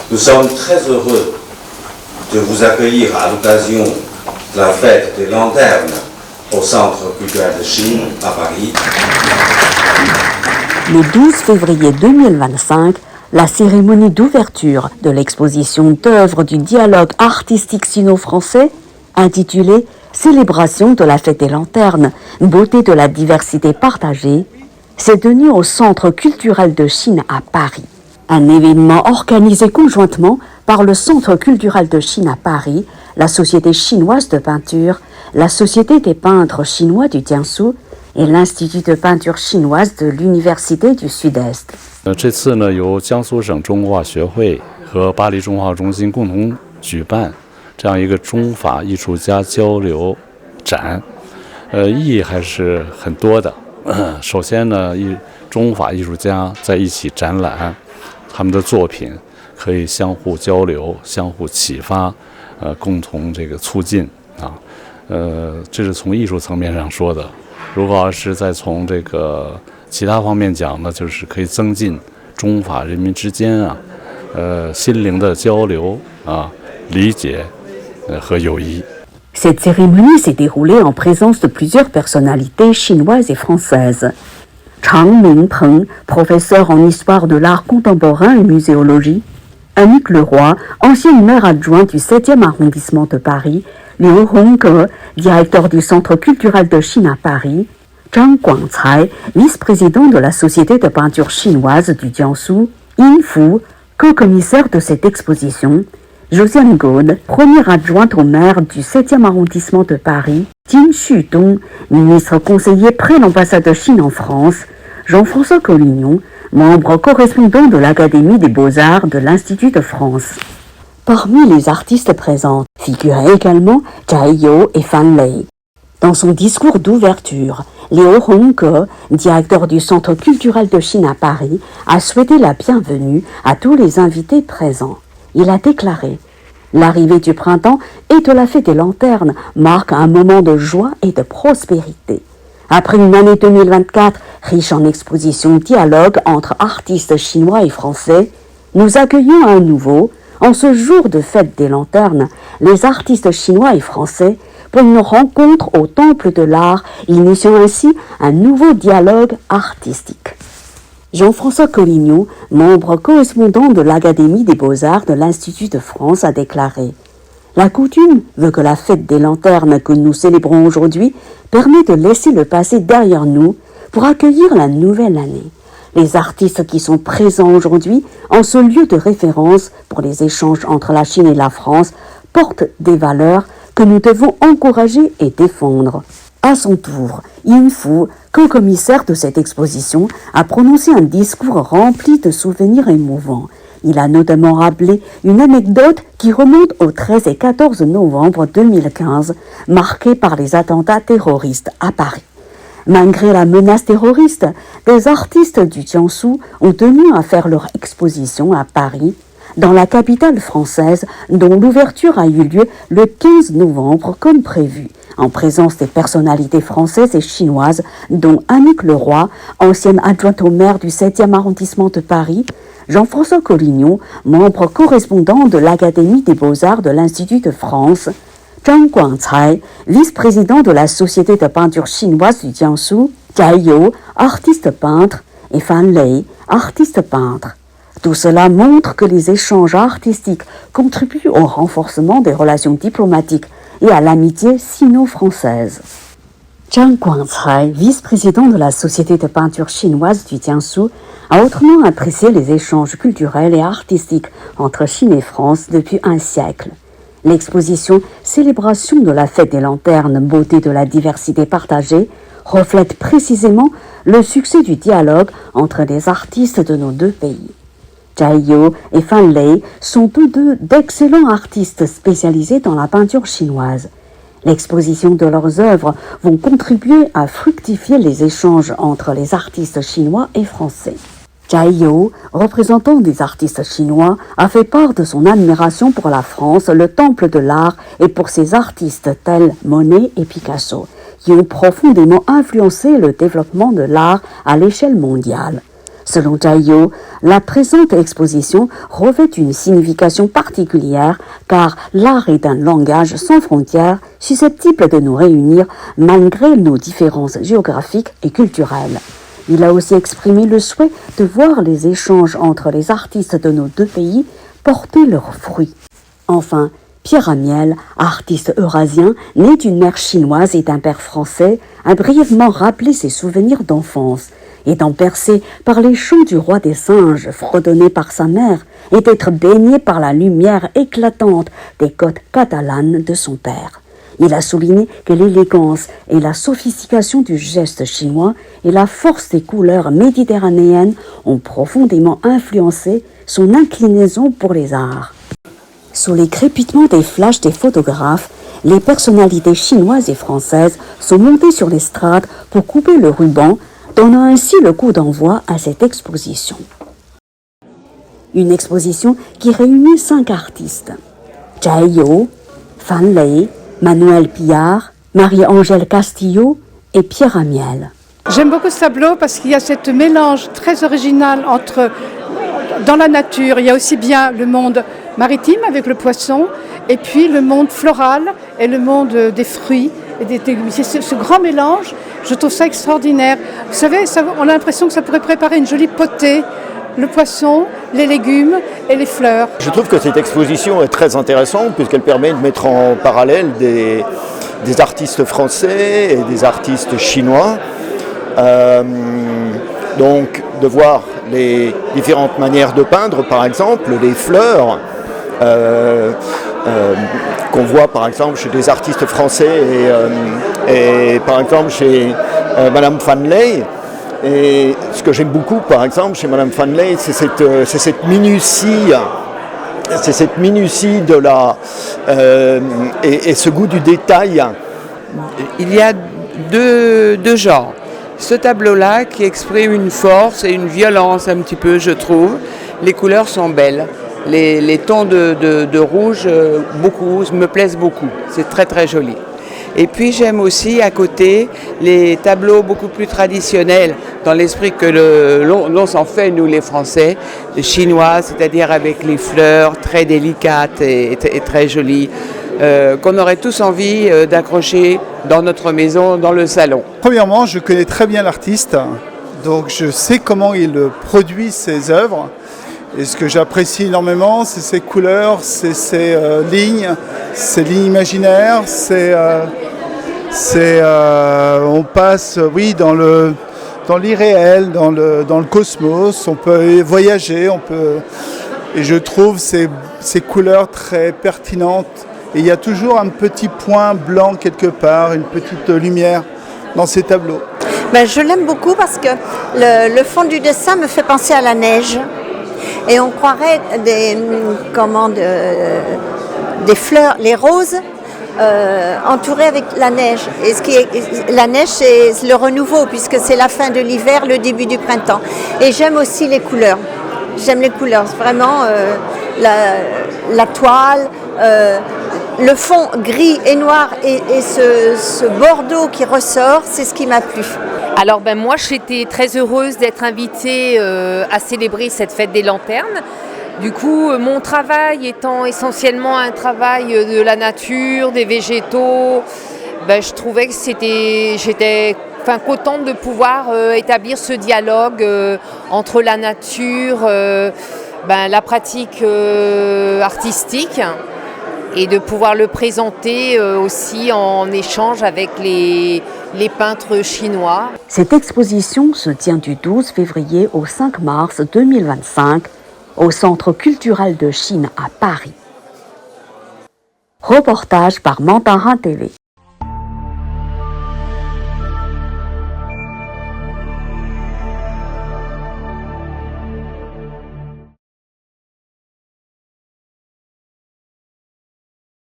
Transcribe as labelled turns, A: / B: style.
A: Nous sommes très heureux de vous accueillir à l'occasion de la fête des lanternes au Centre culturel de Chine à Paris.
B: Le 12 février 2025, la cérémonie d'ouverture de l'exposition d'œuvres du dialogue artistique sino-français intitulée « Célébration de la fête des lanternes, beauté de la diversité partagée » s'est tenue au Centre culturel de Chine à Paris. Un événement organisé conjointement par le Centre culturel de Chine à Paris, la Société chinoise de peinture, la Société des peintres chinois du Jiangsu et l'Institut de peinture chinoise de l'Université du Sud-Est.
C: 这次呢，由江苏省中国画学会和巴黎中华中心共同举办这样一个中法艺术家交流展，意义还是很多的。首先呢，中法艺术家在一起展览他们的作品，可以相互交流、相互启发，共同这个促进啊。这是从艺术层面上说的。如果要是再从这个其他方面讲呢，就是可以增进中法人民之间心灵的交流理解和友谊。
B: Cette cérémonie s'est déroulée en présence de plusieurs personnalités chinoises et françaises. Chang Mingpeng, professeur en histoire de l'art contemporain et muséologie, Annick Leroy, ancienne maire adjointe du 7e arrondissement de Paris, Liu Hongge, directeur du Centre culturel de Chine à Paris, Zhang Guangcai, vice-président de la Société de peinture chinoise du Jiangsu, Yin Fu, co-commissaire de cette exposition, Josiane Gaude, première adjointe au maire du 7e arrondissement de Paris, Jin Xudong, ministre conseiller près l'ambassade de Chine en France, Jean-François Collignon, membre correspondant de l'Académie des Beaux-Arts de l'Institut de France. Parmi les artistes présents figuraient également Zhai You et Fan Lei. Dans son discours d'ouverture, Liu Hongge, directeur du Centre culturel de Chine à Paris, a souhaité la bienvenue à tous les invités présents. Il a déclaré « L'arrivée du printemps et de la fête des lanternes marque un moment de joie et de prospérité. Après une année 2024 riche en expositions dialogues entre artistes chinois et français, nous accueillons à nouveau, en ce jour de fête des lanternes, les artistes chinois et français pour une rencontre au Temple de l'Art, initiant ainsi un nouveau dialogue artistique. » Jean-François Collignon, membre correspondant de l'Académie des Beaux-Arts de l'Institut de France, a déclaré « La coutume veut que la fête des lanternes que nous célébrons aujourd'hui permet de laisser le passé derrière nous pour accueillir la nouvelle année. Les artistes qui sont présents aujourd'hui en ce lieu de référence pour les échanges entre la Chine et la France portent des valeurs que nous devons encourager et défendre. » À son tour, Yin Fu, co-commissaire de cette exposition, a prononcé un discours rempli de souvenirs émouvants. Il a notamment rappelé une anecdote qui remonte au 13 et 14 novembre 2015, marquée par les attentats terroristes à Paris. Malgré la menace terroriste, des artistes du Jiangsu ont tenu à faire leur exposition à Paris, dans la capitale française, dont l'ouverture a eu lieu le 15 novembre comme prévu, en présence des personnalités françaises et chinoises, dont Annick Leroy, ancienne adjointe au maire du 7e arrondissement de Paris, Jean-François Collignon, membre correspondant de l'Académie des Beaux-Arts de l'Institut de France, Zhang Guangcai, vice-président de la Société de peinture chinoise du Jiangsu, Zhai You, artiste peintre, et Fan Lei, artiste peintre. Tout cela montre que les échanges artistiques contribuent au renforcement des relations diplomatiques et à l'amitié sino-française. Zhang Guangcai, vice-président de la Société de peinture chinoise du Jiangsu, a autrement apprécié les échanges culturels et artistiques entre Chine et France depuis un siècle. L'exposition « Célébration de la fête des lanternes, beauté de la diversité partagée » reflète précisément le succès du dialogue entre les artistes de nos deux pays. Zhai You et Fan Lei sont tous deux d'excellents artistes spécialisés dans la peinture chinoise. L'exposition de leurs œuvres vont contribuer à fructifier les échanges entre les artistes chinois et français. Zhai You, représentant des artistes chinois, a fait part de son admiration pour la France, le temple de l'art et pour ses artistes tels Monet et Picasso, qui ont profondément influencé le développement de l'art à l'échelle mondiale. Selon Zhai You, la présente exposition revêt une signification particulière car l'art est un langage sans frontières susceptible de nous réunir malgré nos différences géographiques et culturelles. Il a aussi exprimé le souhait de voir les échanges entre les artistes de nos deux pays porter leurs fruits. Enfin, Pierre Amiel, artiste eurasien, né d'une mère chinoise et d'un père français, a brièvement rappelé ses souvenirs d'enfance, étant bercé par les chants du roi des singes fredonnés par sa mère et d'être baigné par la lumière éclatante des côtes catalanes de son père. Il a souligné que l'élégance et la sophistication du geste chinois et la force des couleurs méditerranéennes ont profondément influencé son inclinaison pour les arts. Sous les crépitements des flashs des photographes, les personnalités chinoises et françaises sont montées sur l'estrade pour couper le ruban, donnant ainsi le coup d'envoi à cette exposition. Une exposition qui réunit 5 artistes. Zhai You, Fan Lei, Manuel Pillard, Marie-Angèle Castillo et Pierre Amiel.
D: J'aime beaucoup ce tableau parce qu'il y a ce mélange très original entre, dans la nature, il y a aussi bien le monde maritime avec le poisson et puis le monde floral et le monde des fruits. C'est ce grand mélange, je trouve ça extraordinaire. Vous savez, on a l'impression que ça pourrait préparer une jolie potée, le poisson, les légumes et les fleurs.
E: Je trouve que cette exposition est très intéressante puisqu'elle permet de mettre en parallèle des artistes français et des artistes chinois. Donc de voir les différentes manières de peindre, par exemple les fleurs, qu'on voit par exemple chez des artistes français et par exemple chez Madame Fan Lei. Et ce que j'aime beaucoup par exemple chez Madame Fan Lei, c'est cette minutie. C'est cette minutie de et ce goût du détail.
F: Il y a deux genres. Ce tableau-là qui exprime une force et une violence un petit peu, je trouve. Les couleurs sont belles. Les tons de rouge me plaisent beaucoup. C'est très très joli. Et puis j'aime aussi à côté les tableaux beaucoup plus traditionnels dans l'esprit que l'on s'en fait nous les Français, les Chinois, c'est-à-dire avec les fleurs très délicates et très jolies, qu'on aurait tous envie d'accrocher dans notre maison, dans le salon.
G: Premièrement, je connais très bien l'artiste, donc je sais comment il produit ses œuvres. Et ce que j'apprécie énormément, c'est ses couleurs, c'est ses lignes imaginaires, on passe, oui, dans l'irréel, dans le cosmos, on peut voyager, et je trouve ces couleurs très pertinentes. Et il y a toujours un petit point blanc quelque part, une petite lumière dans ces tableaux.
H: Je l'aime beaucoup parce que le fond du dessin me fait penser à la neige. Et on croirait des fleurs, les roses, entourées avec la neige. Et la neige, c'est le renouveau, puisque c'est la fin de l'hiver, le début du printemps. Et j'aime aussi les couleurs. J'aime les couleurs, vraiment la toile, le fond gris et noir et ce bordeaux qui ressort, c'est ce qui m'a plu.
I: Alors moi j'étais très heureuse d'être invitée à célébrer cette fête des lanternes. Du coup mon travail étant essentiellement un travail de la nature, des végétaux, je trouvais que j'étais contente de pouvoir établir ce dialogue entre la nature, la pratique artistique et de pouvoir le présenter aussi en échange avec les peintres chinois.
B: Cette exposition se tient du 12 février au 5 mars 2025 au Centre culturel de Chine à Paris. Reportage par Mandarin TV.